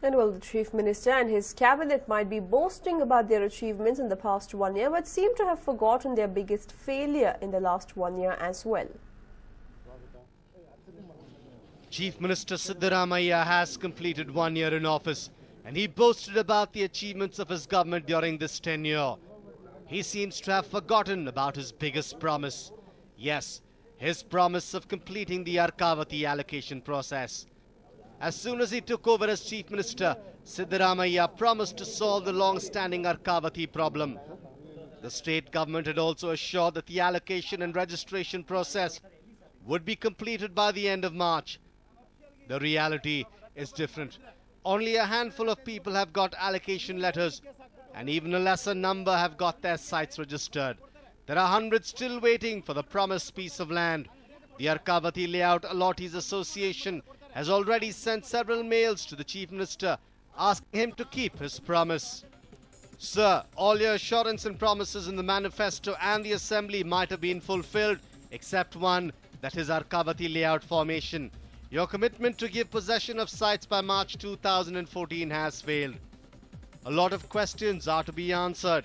And well, the Chief Minister and his cabinet might be boasting about their achievements in the past 1 year, but seem to have forgotten their biggest failure in the last 1 year as well. Chief Minister Siddaramaiah has completed 1 year in office, and he boasted about the achievements of his government during this tenure. He seems to have forgotten about his biggest promise. Yes, his promise of completing the Arkavati allocation process. As soon as he took over as Chief Minister, Siddaramaiah promised to solve the long-standing Arkavati problem. The state government had also assured that the allocation and registration process would be completed by the end of March. The reality is different. Only a handful of people have got allocation letters, and even a lesser number have got their sites registered. There are hundreds still waiting for the promised piece of land. The Arkavati Layout Allottees Association has already sent several mails to the Chief Minister asking him to keep his promise. Sir, all your assurance and promises in the manifesto and the Assembly might have been fulfilled, except one, that is Arkavati Layout formation. Your commitment to give possession of sites by March 2014 has failed. A lot of questions are to be answered.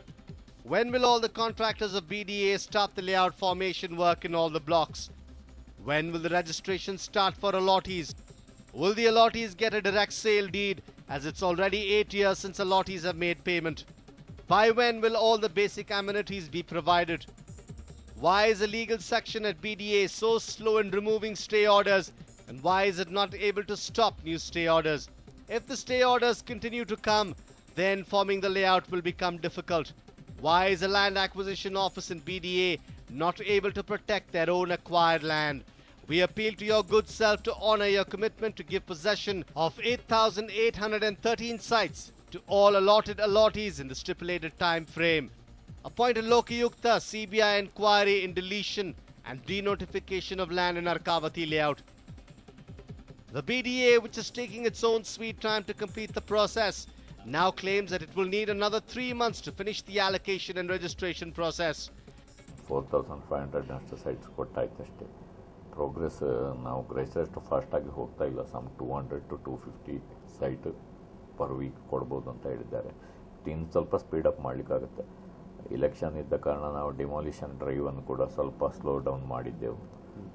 When will all the contractors of BDA start the layout formation work in all the blocks? When will the registration start for allottees? Will the allottees get a direct sale deed, as it's already 8 years since allottees have made payment? By when will all the basic amenities be provided? Why is the legal section at BDA so slow in removing stay orders, and why is it not able to stop new stay orders? If the stay orders continue to come, then forming the layout will become difficult. Why is the Land Acquisition Office in BDA not able to protect their own acquired land? We appeal to your good self to honour your commitment to give possession of 8,813 sites to all allotted allottees in the stipulated time frame. Appoint a Lokayukta CBI inquiry in deletion and denotification of land in Arkavati layout. The BDA, which is taking its own sweet time to complete the process, now claims that it will need another 3 months to finish the allocation and registration process. 4,500 ಅಷ್ಟು sites ಕೊಟ್ಟಾಯ್ತು ಅಷ್ಟೇ. Progress ನಾವು ಗ್ರಹಿಸಿದಷ್ಟು ಫಾಸ್ಟಾಗಿ ಹೋಗ್ತಾ ಇಲ್ಲ. Some 200 to 250 site per week ಕೊಡ್ಬೋದು ಅಂತ ಹೇಳಿದ್ದಾರೆ. ಇನ್ನು ಸ್ವಲ್ಪ ಸ್ಪೀಡಪ್ ಮಾಡಲಿಕ್ಕಾಗುತ್ತೆ. ಇಲೆಕ್ಷನ್ ಇದ್ದ ಕಾರಣ ನಾವು ಡಿಮಾಲಿಷನ್ ಡ್ರೈವನ್ನು ಕೂಡ ಸ್ವಲ್ಪ ಸ್ಲೋ ಡೌನ್ ಮಾಡಿದ್ದೆವು.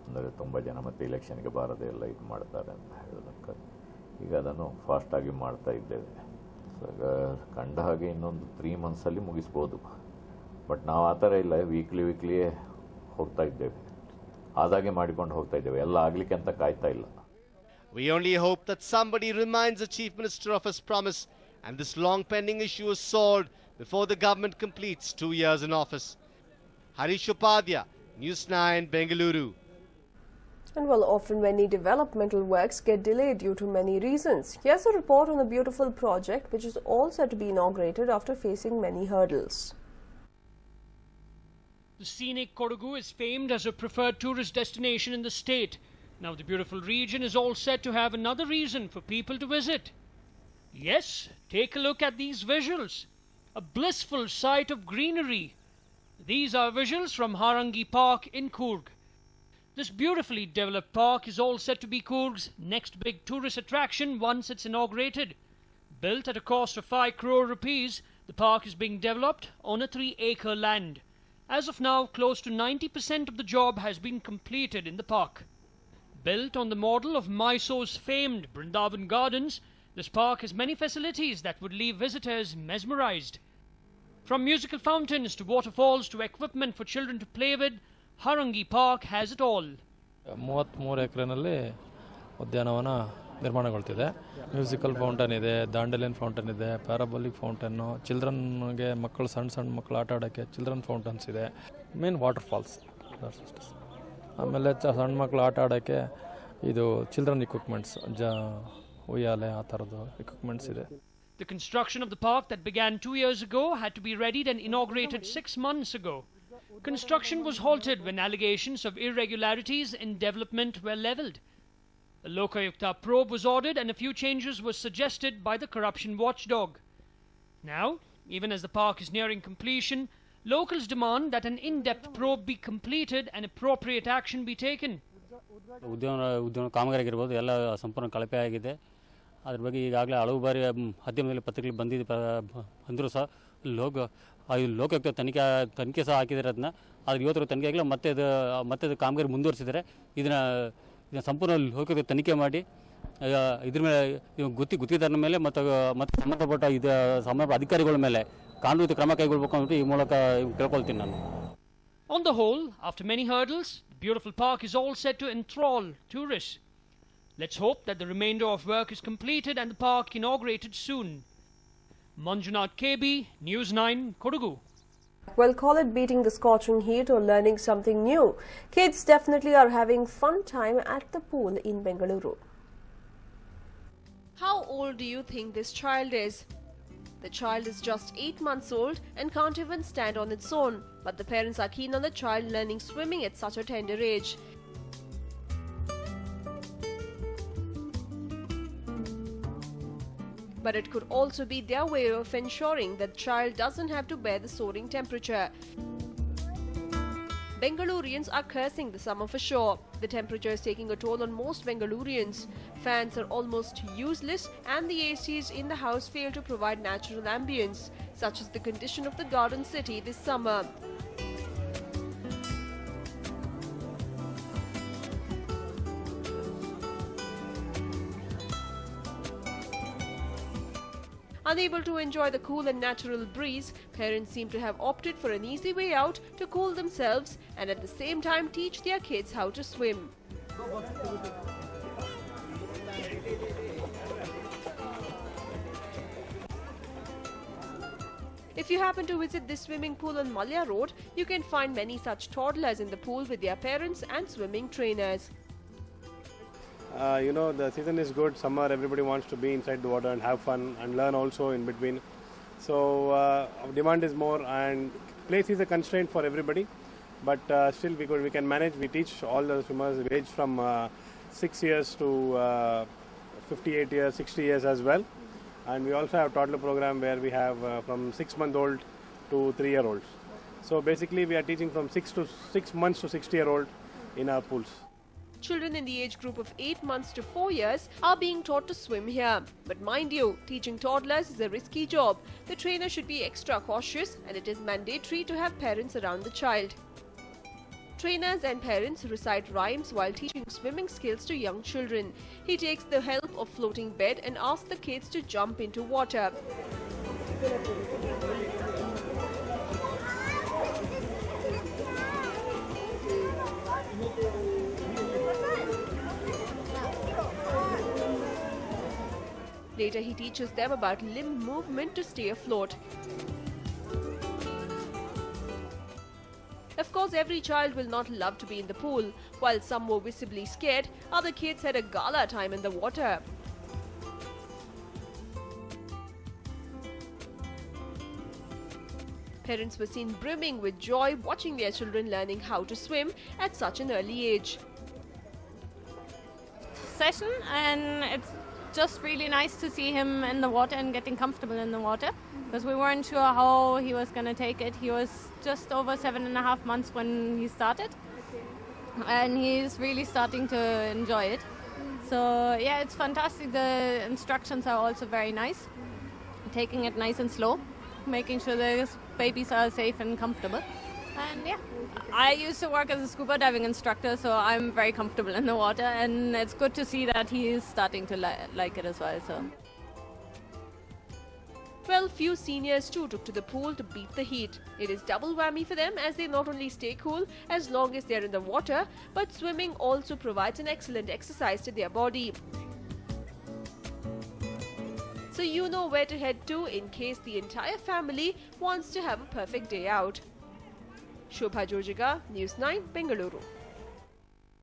ಅಂದರೆ ತುಂಬ ಜನ ಮತ್ತೆ ಇಲೆಕ್ಷನ್ಗೆ ಬಾರದೆ ಎಲ್ಲ ಇದು ಮಾಡ್ತಾರೆ ಅಂತ ಹೇಳೋದಕ್ಕೆ ಈಗ ಅದನ್ನು ಫಾಸ್ಟಾಗಿ ಮಾಡ್ತಾ ಇದ್ದೇವೆ. ಕಂಡ ಹಾಗೆ ಇನ್ನೊಂದು 3 ಮಂತ್ಸಲ್ಲಿ ಮುಗಿಸ್ಬೋದು. ಬಟ್ ನಾವು ಆ ಥರ ಇಲ್ಲ, ವೀಕ್ಲಿಯೇ ಹೋಗ್ತಾ ಇದ್ದೇವೆ. ಆದಾಗೆ ಮಾಡಿಕೊಂಡು ಹೋಗ್ತಾ ಇದ್ದೇವೆ, ಎಲ್ಲ ಆಗಲಿಕ್ಕೆ ಅಂತ ಕಾಯ್ತಾ ಇಲ್ಲ. We only hope that somebody reminds the Chief Minister of his promise and this long pending issue is solved before the government completes 2 years in office. Harish Upadhyay, News9, Bengaluru. And well, often many developmental works get delayed due to many reasons. Here's a report on a beautiful project which is all set to be inaugurated after facing many hurdles. The scenic Kodagu is famed as a preferred tourist destination in the state. Now the beautiful region is all set to have another reason for people to visit. Yes, take a look at these visuals. A blissful sight of greenery. These are visuals from Harangi Park in Coorg. This beautifully developed park is all set to be Coorg's next big tourist attraction once it's inaugurated. Built at a cost of 5 crore rupees, the park is being developed on a 3-acre land. As of now, close to 90% of the job has been completed in the park. Built on the model of Mysore's famed Brindavan Gardens, this park has many facilities that would leave visitors mesmerized. From musical fountains to waterfalls to equipment for children to play with, Harangi Park has it all. 33 ಎಕರೆನಲ್ಲಿ ಉದ್ಯಾನವನ ನಿರ್ಮಾಣಗೊಳ್ತಿದೆ. Musical fountain ಇದೆ, ದಾಂಡಲಿಯನ್ fountain ಇದೆ, parabolic ಫೌಂಟನ್ನು, ಚಿಲ್ಡ್ರನ್ಗೆ ಮಕ್ಕಳು ಸಣ್ಣ ಮಕ್ಕಳು ಆಟ ಆಡೋಕ್ಕೆ children ಫೌಂಟನ್ಸ್ ಇದೆ, main water falls. ಆಮೇಲೆ ಸಣ್ಣ ಮಕ್ಕಳು ಆಟ ಆಡೋಕ್ಕೆ ಇದು ಚಿಲ್ಡ್ರನ್ ಇಕ್ವಿಪ್ಮೆಂಟ್ಸ್, ಉಯ್ಯಾಲೆ ಆ ಥರದ್ದು ಇಕ್ವಿಪ್ಮೆಂಟ್ಸ್ ಇದೆ. The construction of the park that began 2 years ago had to be readied and inaugurated 6 months ago. Construction was halted when allegations of irregularities in development were levelled. A Lokayukta probe was ordered and a few changes were suggested by the corruption watchdog. Now, even as the park is nearing completion, locals demand that an in-depth probe be completed and appropriate action be taken. ಉದ್ಯಾನ ಕಾಮಗಾರಿ ಆಗಿರ್ಬೋದು ಎಲ್ಲ ಸಂಪೂರ್ಣ ಕಳಪೆ ಆಗಿದೆ. ಅದ್ರ ಬಗ್ಗೆ ಈಗಾಗಲೇ ಹಲವು ಬಾರಿ ಮಾಧ್ಯಮದಲ್ಲಿ ಪತ್ರಿಕೆಗಳು ಬಂದರೂ ಸಹ ಲೋಕಾಯುಕ್ತ ತನಿಖೆ ಸಹ ಹಾಕಿದ್ದಾರೆ ಅದನ್ನ. ಆದರೆ ಇವತ್ತು ತನಿಖೆ ಆಗಿಲ್ಲ, ಮತ್ತೆ ಅದು ಕಾಮಗಾರಿ ಮುಂದುವರಿಸಿದರೆ ಇದನ್ನು ಸಂಪೂರ್ಣ ಲೋಕಾಯುಕ್ತ ತನಿಖೆ ಮಾಡಿ ಇದ್ರ ಮೇಲೆ ಗುತ್ತಿಗೆದಾರನ ಮೇಲೆ ಮತ್ತು ಸಂಬಂಧಪಟ್ಟ ಸಂಬಂಧ ಅಧಿಕಾರಿಗಳ ಮೇಲೆ ಕಾನೂನು ಕ್ರಮ ಕೈಗೊಳ್ಳಬೇಕು ಅಂತ ಈ ಮೂಲಕ ಕೇಳ್ಕೊಳ್ತೀನಿ ನಾನು. On the whole, after many hurdles, the beautiful park is all set to enthrall tourists. Let's hope that the remainder of work is completed and the park inaugurated soon. Manjunath KB, News9, Kodagu. Well, call it beating the scorching heat or learning something new. Kids definitely are having fun time at the pool in Bengaluru. How old do you think this child is? The child is just 8 months old and can't even stand on its own. But the parents are keen on the child learning swimming at such a tender age. But it could also be their way of ensuring that the child doesn't have to bear the soaring temperature. Bengalurians are cursing the summer for sure. The temperature is taking a toll on most Bengalurians. Fans are almost useless and the ACs in the house fail to provide natural ambience. Such is the condition of the garden city this summer. Unable to enjoy the cool and natural breeze, parents seem to have opted for an easy way out to cool themselves and at the same time teach their kids how to swim. If you happen to visit this swimming pool on Malya Road, you can find many such toddlers in the pool with their parents and swimming trainers. The season is good. Summer, everybody wants to be inside the water and have fun and learn also in between. So demand is more and place is a constraint for everybody. But still we can manage. We teach all the swimmers age from 6 years to 58 years, 60 years as well. And we also have toddler program where we have from 6-month-old to 3-year-olds. So basically we are teaching from 6 months to 60-year-old in our pools. Children in the age group of 8 months to 4 years are being taught to swim here. But mind you, teaching toddlers is a risky job. The trainer should be extra cautious and it is mandatory to have parents around the child. Trainers and parents recite rhymes while teaching swimming skills to young children. He takes the help of floating bed and asks the kids to jump into water. Later, he teaches them about limb movement to stay afloat. Of course, every child will not love to be in the pool. While some were visibly scared, other kids had a gala time in the water. Parents were seen brimming with joy watching their children learning how to swim at such an early age. Session, and it's just really nice to see him in the water and getting comfortable in the water, because we weren't sure how he was going to take it. He was just over 7.5 months when he started, and he's really starting to enjoy it. So yeah, it's fantastic. The instructions are also very nice, taking it nice and slow, making sure the babies are safe and comfortable. And yeah, I used to work as a scuba diving instructor, so I'm very comfortable in the water, and it's good to see that he is starting to like it as well. So, well, few seniors too took to the pool to beat the heat. It is double whammy for them as they not only stay cool as long as they are in the water, but swimming also provides an excellent exercise to their body. So you know where to head to in case the entire family wants to have a perfect day out. Shobha Jojiga, News9, Bengaluru.